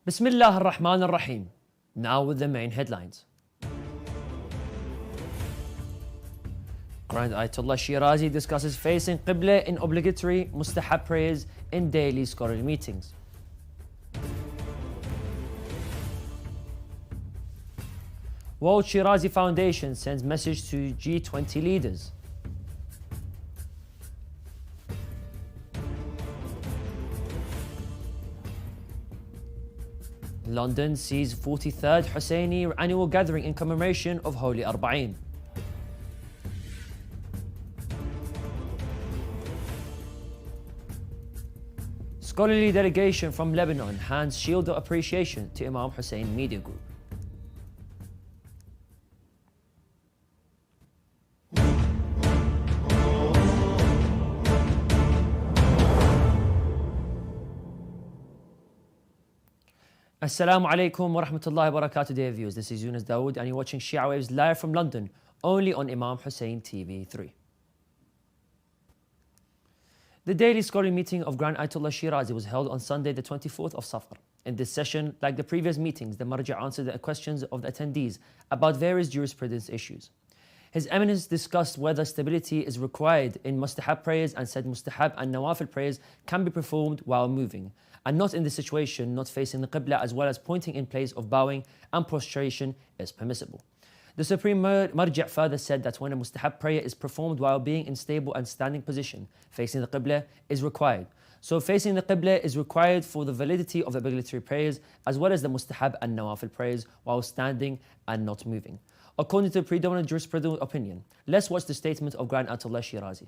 Bismillah ar-Rahman ar-Rahim. Now with the main headlines. Grand Ayatollah Shirazi discusses facing Qibla in obligatory mustahab prayers in daily scholarly meetings. World Shirazi Foundation sends message to G20 leaders. London sees 43rd Husseini annual gathering in commemoration of Holy Arbaeen. Scholarly delegation from Lebanon hands shield of appreciation to Imam Hussein Media Group. Assalamu alaikum wa rahmatullahi wa barakatuh, dear viewers. This is Yunus Dawood and you're watching Shia Waves live from London, only on Imam Hussein TV 3. The daily scholarly meeting of Grand Ayatollah Shirazi was held on Sunday, the 24th of Safar. In this session, like the previous meetings, the Marja answered the questions of the attendees about various jurisprudence issues. His Eminence discussed whether stability is required in mustahab prayers and said mustahab and nawafil prayers can be performed while moving, and not in the situation not facing the Qibla, as well as pointing in place of bowing and prostration is permissible. The Supreme Marja further said that when a mustahab prayer is performed while being in stable and standing position, facing the Qibla is required. So facing the Qibla is required for the validity of the obligatory prayers as well as the mustahab and nawafil prayers while standing and not moving, according to the predominant jurisprudential opinion. Let's watch the statement of Grand Ayatollah Shirazi.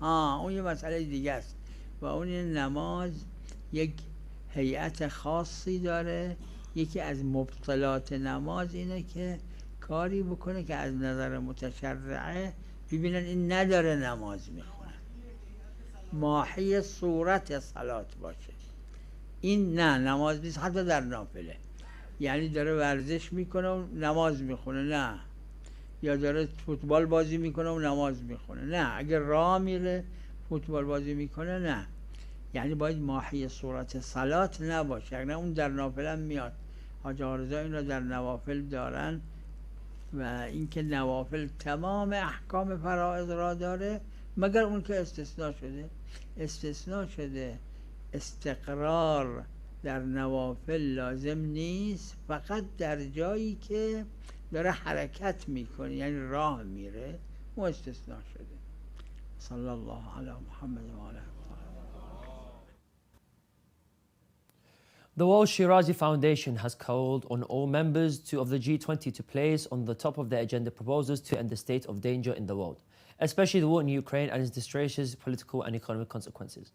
اون یه مسئله دیگه است و اون نماز یک هیئت خاصی داره. یکی از مبطلات نماز اینه که کاری بکنه که از نظر متشرعه ببینن این نداره نماز میخونه، ماهی صورت صلات باشه. این نه نماز نیست، حتی در نافله. یعنی داره ورزش میکنه و نماز میخونه، نه. یا داره فوتبال بازی میکنه و نماز میخونه، نه. اگر راه میره فوتبال بازی میکنه، نه. یعنی باید ماهی صورت صلات نباشه، اگر نه اون در نافل هم میاد. حاج آرزا این را در نوافل دارن و اینکه نوافل تمام احکام فرائض را داره مگر اون که استثناء شده. استقرار در نوافل لازم نیست، فقط در جایی که داره حرکت میکنه، یعنی راه میره، اون استثناء شده. صلی الله علی محمد و علی. The World Shirazi Foundation has called on all members of the G20 to place on the top of their agenda proposals to end the state of danger in the world, especially the war in Ukraine and its disastrous political and economic consequences.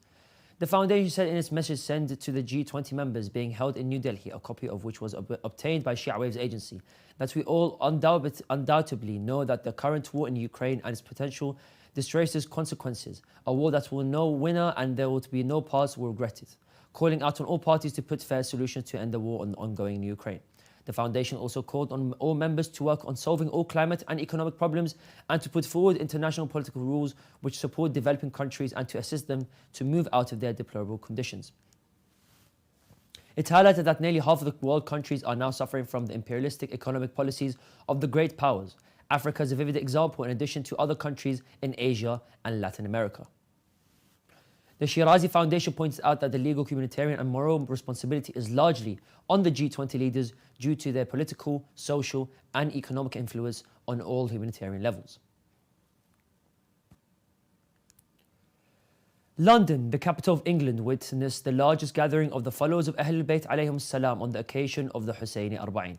The foundation said in its message sent to the G20 members being held in New Delhi, a copy of which was obtained by Shia Waves agency, that we all undoubtedly know that the current war in Ukraine and its potential disastrous consequences, a war that will no winner and there will be no parts will regret it, calling out on all parties to put fair solutions to end the war ongoing in Ukraine. The foundation also called on all members to work on solving all climate and economic problems and to put forward international political rules which support developing countries and to assist them to move out of their deplorable conditions. It highlighted that nearly half of the world countries are now suffering from the imperialistic economic policies of the great powers. Africa is a vivid example in addition to other countries in Asia and Latin America. The Shirazi Foundation points out that the legal, humanitarian and moral responsibility is largely on the G20 leaders due to their political, social and economic influence on all humanitarian levels. London, the capital of England, witnessed the largest gathering of the followers of Ahlul Bayt alayhim salam on the occasion of the Husseini Arbaeen.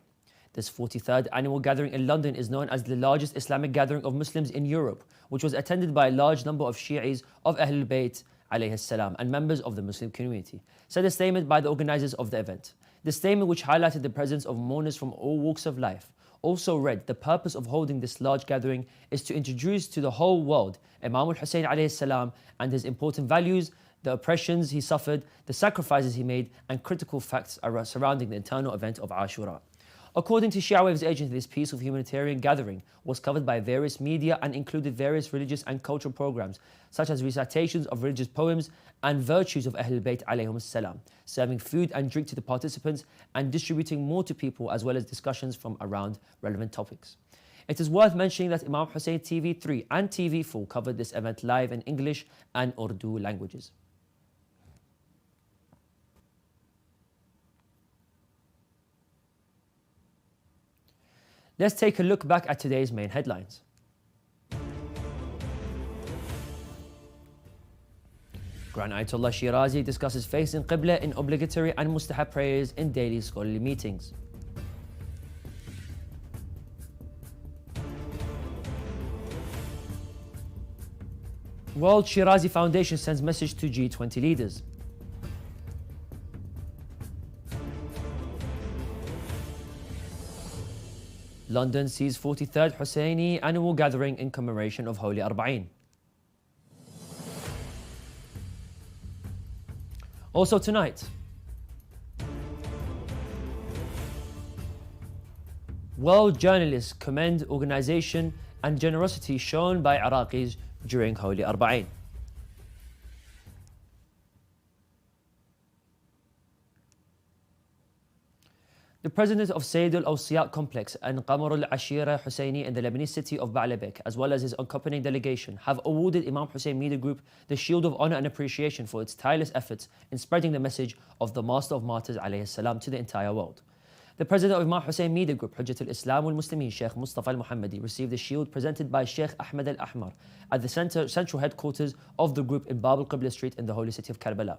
This 43rd annual gathering in London is known as the largest Islamic gathering of Muslims in Europe, which was attended by a large number of Shi'is of Ahlul Bayt alayhi salam and members of the Muslim community, said a statement by the organizers of the event. The statement, which highlighted the presence of mourners from all walks of life, also read, the purpose of holding this large gathering is to introduce to the whole world Imam Hussein alayhi salam and his important values, the oppressions he suffered, the sacrifices he made, and critical facts surrounding the eternal event of Ashura. According to Shia Waves agency, this peaceful humanitarian gathering was covered by various media and included various religious and cultural programs, such as recitations of religious poems and virtues of Ahlul Bayt alayhim salam, serving food and drink to the participants and distributing more to people, as well as discussions from around relevant topics. It is worth mentioning that Imam Hussein TV 3 and TV 4 covered this event live in English and Urdu languages. Let's take a look back at today's main headlines. Grand Ayatollah Shirazi discusses facing Qibla in obligatory and mustahab prayers in daily scholarly meetings. World Shirazi Foundation sends message to G20 leaders. London sees 43rd Husseini annual gathering in commemoration of Holy Arbaeen. Also tonight, world journalists commend organisation and generosity shown by Iraqis during Holy Arbaeen. The president of Sayyid al-Awsiyat complex and Qamar al-Ashira Husseini in the Lebanese city of Ba'labek, as well as his accompanying delegation, have awarded Imam Hussein Media Group the Shield of Honour and Appreciation for its tireless efforts in spreading the message of the Master of Martyrs alayhi salam to the entire world. The president of Imam Hussein Media Group, Hujjat al-Islam wal-Muslimin, Sheikh Mustafa al-Muhammadi, received the shield presented by Sheikh Ahmed al-Ahmar at the central headquarters of the group in Bab al-Qibla Street in the holy city of Karbala.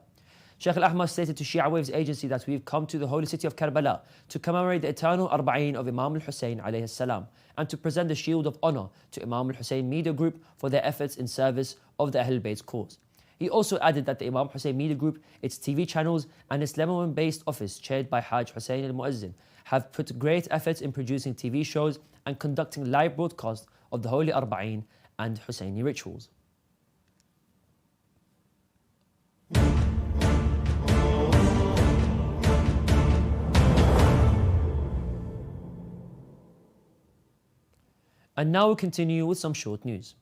Sheikh al-Ahmar stated to Shia Waves agency that we've come to the holy city of Karbala to commemorate the eternal Arbaeen of Imam al-Hussein alayhi salam and to present the shield of honour to Imam Hussein Media Group for their efforts in service of the Ahlul Bayt's cause. He also added that the Imam Hussein Media Group, its TV channels and its Lebanon-based office chaired by Haj Hussein al-Muazzin have put great efforts in producing TV shows and conducting live broadcasts of the Holy Arbaeen and Husseini rituals. And now we continue with some short news.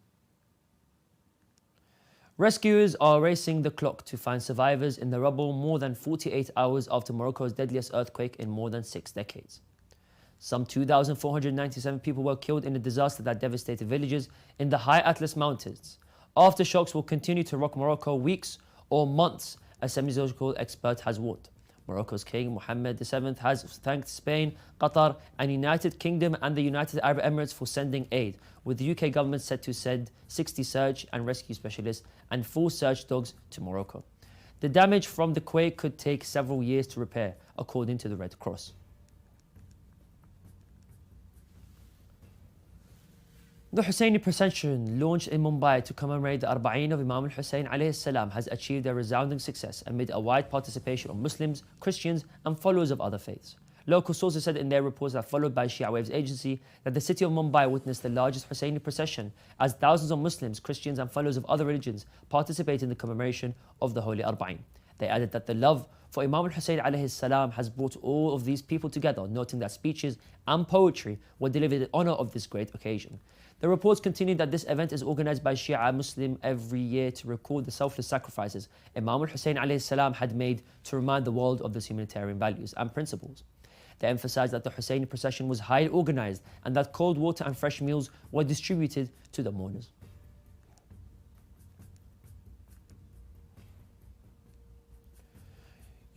Rescuers are racing the clock to find survivors in the rubble more than 48 hours after Morocco's deadliest earthquake in more than 6 decades. Some 2,497 people were killed in a disaster that devastated villages in the high Atlas Mountains. Aftershocks will continue to rock Morocco weeks or months, a seismological expert has warned. Morocco's King Mohammed VII has thanked Spain, Qatar and United Kingdom and the United Arab Emirates for sending aid, with the UK government set to send 60 search and rescue specialists and 4 search dogs to Morocco. The damage from the quake could take several years to repair, according to the Red Cross. The Husseini procession, launched in Mumbai to commemorate the Arbaeen of Imam Hussein alayhi salam, has achieved a resounding success amid a wide participation of Muslims, Christians and followers of other faiths. Local sources said in their reports that followed by Shia Waves agency that the city of Mumbai witnessed the largest Husseini procession as thousands of Muslims, Christians and followers of other religions participate in the commemoration of the Holy Arbaeen. They added that the love for Imam Hussein alayhi salam has brought all of these people together, noting that speeches and poetry were delivered in honour of this great occasion. The reports continue that this event is organised by Shia Muslim every year to record the selfless sacrifices Imam Hussein alayhi salam had made to remind the world of these humanitarian values and principles. They emphasised that the Husseini procession was highly organised and that cold water and fresh meals were distributed to the mourners.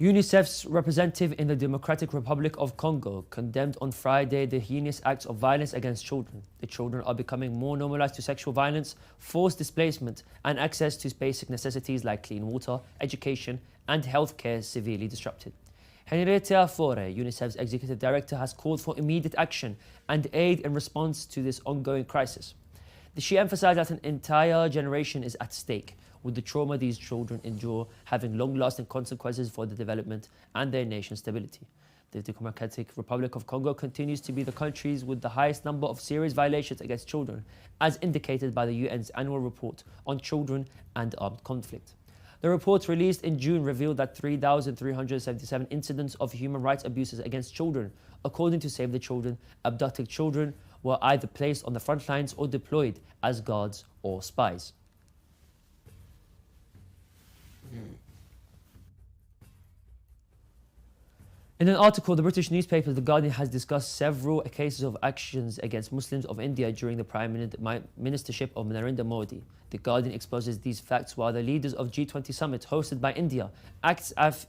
UNICEF's representative in the Democratic Republic of Congo condemned on Friday the heinous acts of violence against children. The children are becoming more normalized to sexual violence, forced displacement, and access to basic necessities like clean water, education, and healthcare severely disrupted. Henrietta Fore, UNICEF's executive director, has called for immediate action and aid in response to this ongoing crisis. She emphasized that an entire generation is at stake, with the trauma these children endure having long-lasting consequences for their development and their nation's stability. The Democratic Republic of Congo continues to be the countries with the highest number of serious violations against children, as indicated by the UN's annual report on children and armed conflict. The report released in June revealed that 3,377 incidents of human rights abuses against children, according to Save the Children, abducted children were either placed on the front lines or deployed as guards or spies. In an article, the British newspaper The Guardian has discussed several cases of actions against Muslims of India during the Prime Ministership of Narendra Modi. The Guardian exposes these facts while the leaders of G20 summit hosted by India act as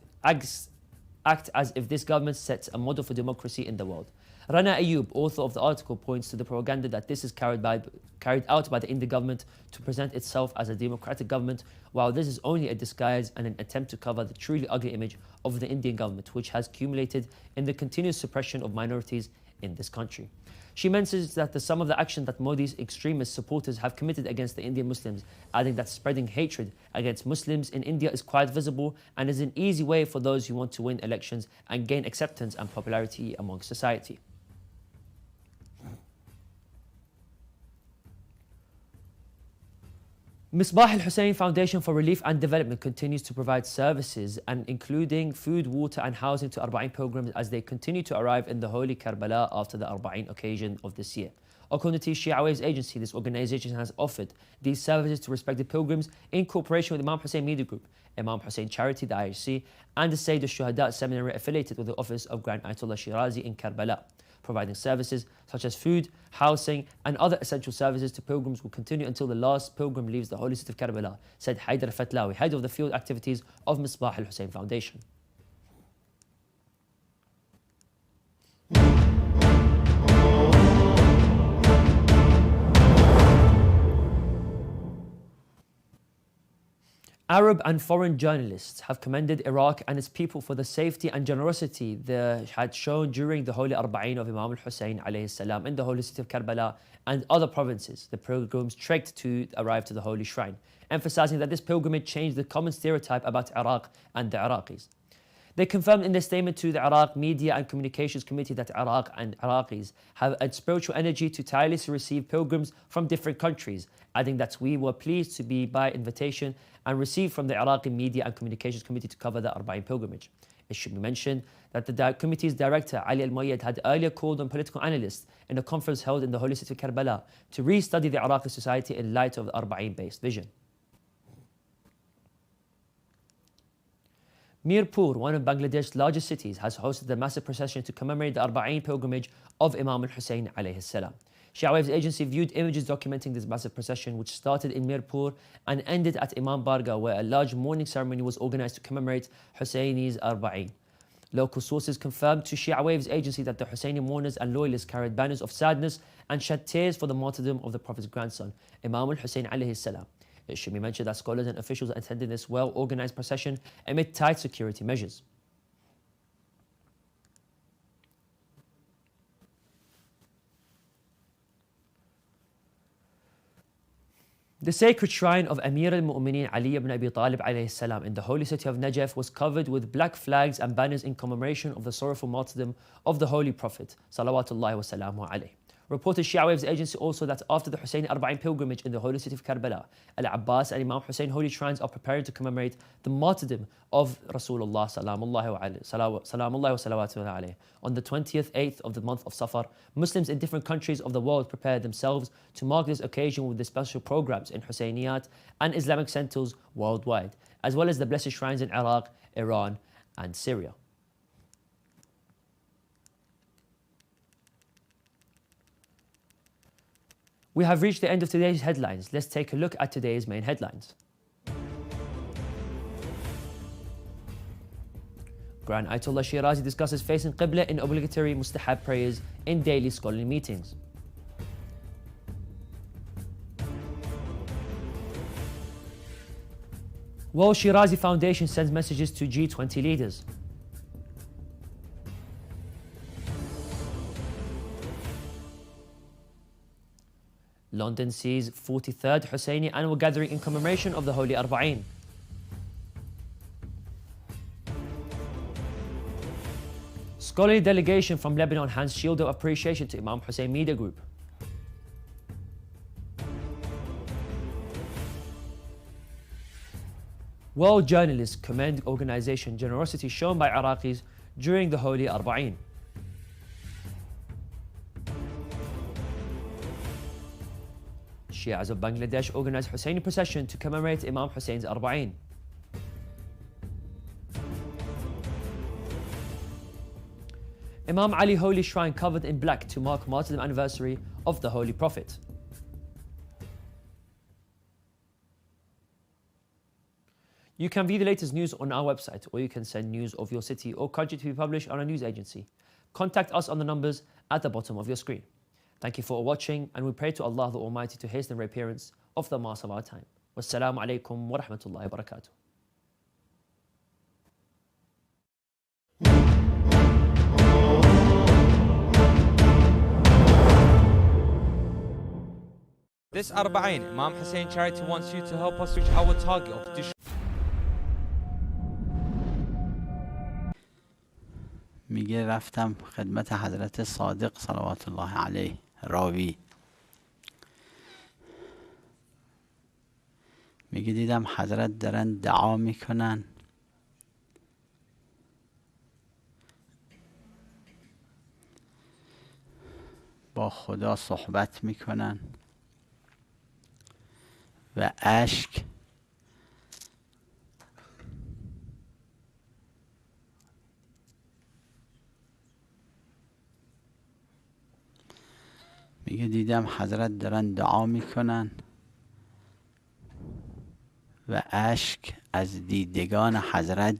if this government sets a model for democracy in the world. Rana Ayub, author of the article, points to the propaganda that this is carried out by the Indian government to present itself as a democratic government, while this is only a disguise and an attempt to cover the truly ugly image of the Indian government, which has culminated in the continuous suppression of minorities in this country. She mentions that some of the action that Modi's extremist supporters have committed against the Indian Muslims, adding that spreading hatred against Muslims in India is quite visible and is an easy way for those who want to win elections and gain acceptance and popularity among society. Misbah al-Hussein Foundation for Relief and Development continues to provide services and including food, water and housing to Arbaeen pilgrims as they continue to arrive in the holy Karbala after the Arbaeen occasion of this year. According to Shia Waves agency, this organization has offered these services to respected pilgrims in cooperation with Imam Hussein Media Group, Imam Hussein Charity, the IHC, and the Sayyid al-Shuhada Seminary affiliated with the office of Grand Ayatollah Shirazi in Karbala. Providing services such as food, housing and other essential services to pilgrims will continue until the last pilgrim leaves the holy city of Karbala, said Haidar Fatlawi, head of the field activities of Misbah al-Hussein Foundation. Arab and foreign journalists have commended Iraq and its people for the safety and generosity they had shown during the holy Arbaeen of Imam Hussein alayhi salam in the holy city of Karbala and other provinces. The pilgrims trekked to arrive to the holy shrine, emphasizing that this pilgrimage changed the common stereotype about Iraq and the Iraqis. They confirmed in their statement to the Iraq Media and Communications Committee that Iraq and Iraqis have a spiritual energy to tirelessly receive pilgrims from different countries, adding that we were pleased to be by invitation and received from the Iraqi Media and Communications Committee to cover the Arbaeen pilgrimage. It should be mentioned that the committee's director, Ali Al-Muayyad, had earlier called on political analysts in a conference held in the holy city of Karbala to restudy the Iraqi society in light of the Arbaeen-based vision. Mirpur, one of Bangladesh's largest cities, has hosted a massive procession to commemorate the Arbaeen pilgrimage of Imam Hussein alayhi salam. Shia Waves agency viewed images documenting this massive procession, which started in Mirpur and ended at Imam Barga, where a large mourning ceremony was organized to commemorate Husseini's Arbaeen. Local sources confirmed to Shia Waves agency that the Husseini mourners and loyalists carried banners of sadness and shed tears for the martyrdom of the Prophet's grandson, Imam Hussein alayhi salam. It should be mentioned that scholars and officials attended this well-organized procession amid tight security measures. The sacred shrine of Amir al-Mu'mineen Ali ibn Abi Talib alayhi salam in the holy city of Najaf was covered with black flags and banners in commemoration of the sorrowful martyrdom of the Holy Prophet salawatullahi wa salamu alayhi. Reported Shia Waves agency also that after the Hussein Arbaeen pilgrimage in the holy city of Karbala, Al-Abbas and Imam Hussein holy shrines are preparing to commemorate the martyrdom of Rasulullah salamullahi wa salawatuhu alayhi. On the 28th of the month of Safar, Muslims in different countries of the world prepare themselves to mark this occasion with the special programs in Husseyniyat and Islamic centers worldwide, as well as the blessed shrines in Iraq, Iran and Syria. We have reached the end of today's headlines. Let's take a look at today's main headlines. Grand Ayatollah Shirazi discusses facing Qibla in obligatory mustahab prayers in daily scholarly meetings. World Shirazi Foundation sends messages to G20 leaders. London sees 43rd Husseini annual gathering in commemoration of the Holy Arbaeen. Scholarly delegation from Lebanon hands shield of appreciation to Imam Hussein Media Group. World journalists commend organization generosity shown by Iraqis during the holy Arbaeen. Shias of Bangladesh organized Husseini procession to commemorate Imam Hussein's Arbaeen. Imam Ali Holy Shrine covered in black to mark martyrdom anniversary of the Holy Prophet. You can view the latest news on our website, or you can send news of your city or country to be published on a news agency. Contact us on the numbers at the bottom of your screen. Thank you for watching, and we pray to Allah the Almighty to hasten the reappearance of the Mass of our time. Wassalamu alaikum wa rahmatullahi wa barakatuh. This Arbaeen, Imam Hussein Charity wants you to help us reach our target of میگه رفتم خدمت حضرت صادق صلوات الله علیه راوی، میگه دیدم حضرت دارن دعا میکنن با خدا صحبت میکنن و اشک میگه دیدم حضرت دارن دعا میکنن و اشک از دیدگان حضرت